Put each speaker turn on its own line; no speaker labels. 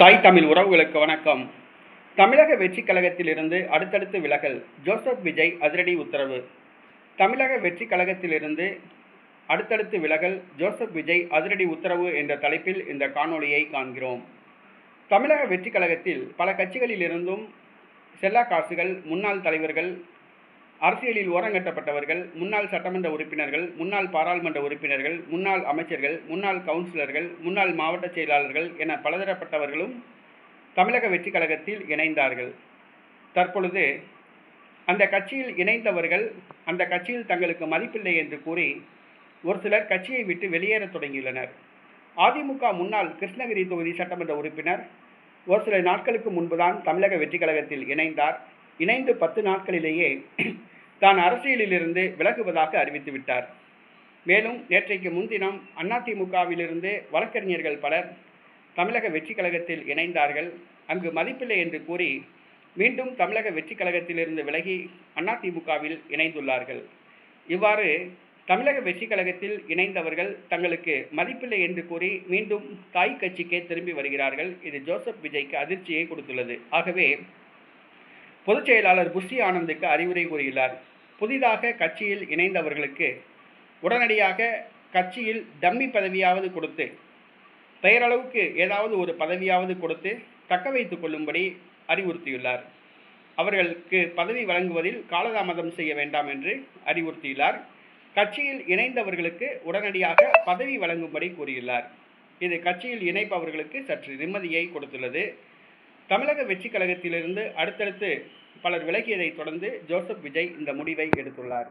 தாய் தமிழ் உறவுகளுக்கு வணக்கம். தமிழக வெற்றிக் கழகத்திலிருந்து அடுத்தடுத்து விலகல், ஜோசப் விஜய் அதிரடி உத்தரவு. தமிழக வெற்றிக் கழகத்திலிருந்து அடுத்தடுத்து விலகல், ஜோசப் விஜய் அதிரடி உத்தரவு என்ற தலைப்பில் இந்த காணொளியை காண்கிறோம். தமிழக வெற்றிக் கழகத்தில் பல கட்சிகளில் இருந்தும் செல்லா காசுகள், முன்னாள் தலைவர்கள், அரசியலில் ஓரங்கட்டப்பட்டவர்கள், முன்னாள் சட்டமன்ற உறுப்பினர்கள், முன்னாள் பாராளுமன்ற உறுப்பினர்கள், முன்னாள் அமைச்சர்கள், முன்னாள் கவுன்சிலர்கள், முன்னாள் மாவட்ட செயலாளர்கள் என பலதரப்பட்டவர்களும் தமிழக வெற்றிக் கழகத்தில் இணைந்தார்கள். தற்பொழுது அந்த கட்சியில் இணைந்தவர்கள் அந்த கட்சியில் தங்களுக்கு மதிப்பில்லை என்று கூறி ஒரு சிலர் கட்சியை விட்டு வெளியேற தொடங்கியுள்ளனர். அதிமுக முன்னாள் கிருஷ்ணகிரி தொகுதி சட்டமன்ற உறுப்பினர் ஒரு சில நாட்களுக்கு முன்புதான் தமிழக வெற்றிக் கழகத்தில் இணைந்தார். இணைந்து 10 நாட்களிலேயே தான் அரசியலிலிருந்து விலகுவதாக அறிவித்துவிட்டார். மேலும் நேற்றைக்கு முன்தினம் அதிமுகவிலிருந்து வழக்கறிஞர்கள் பலர் தமிழக வெற்றிக் கழகத்தில் இணைந்தார்கள். அங்கு மதிப்பில்லை என்று கூறி மீண்டும் தமிழக வெற்றிக் கழகத்திலிருந்து விலகி அதிமுகவில் இணைந்துள்ளார்கள். இவ்வாறு தமிழக வெற்றிக் கழகத்தில் இணைந்தவர்கள் தங்களுக்கு மதிப்பில்லை என்று கூறி மீண்டும் தாய் கட்சிக்கே திரும்பி வருகிறார்கள். இது ஜோசப் விஜய்க்கு அதிர்ச்சியை கொடுத்துள்ளது. ஆகவே பொதுச் செயலாளர் புஷி ஆனந்துக்கு அறிவுரை கூறியுள்ளார். புதிதாக கட்சியில் இணைந்தவர்களுக்கு உடனடியாக கட்சியில் டம்மி பதவியாவது கொடுத்து, பெயரளவுக்கு ஏதாவது ஒரு பதவியாவது கொடுத்து தக்க வைத்துக் கொள்ளும்படி அறிவுறுத்தியுள்ளார். அவர்களுக்கு பதவி வழங்குவதில் காலதாமதம் செய்ய வேண்டாம் என்று அறிவுறுத்தியுள்ளார். கட்சியில் இணைந்தவர்களுக்கு உடனடியாக பதவி வழங்கும்படி கூறியுள்ளார். இது கட்சியில் இணைப்பவர்களுக்கு சற்று நிம்மதியை கொடுத்துள்ளது. தமிழக வெற்றிக் கழகத்திலிருந்து அடுத்தடுத்து பலர் விலகியதை தொடர்ந்து ஜோசப் விஜய் இந்த முடிவை எடுத்துள்ளார்.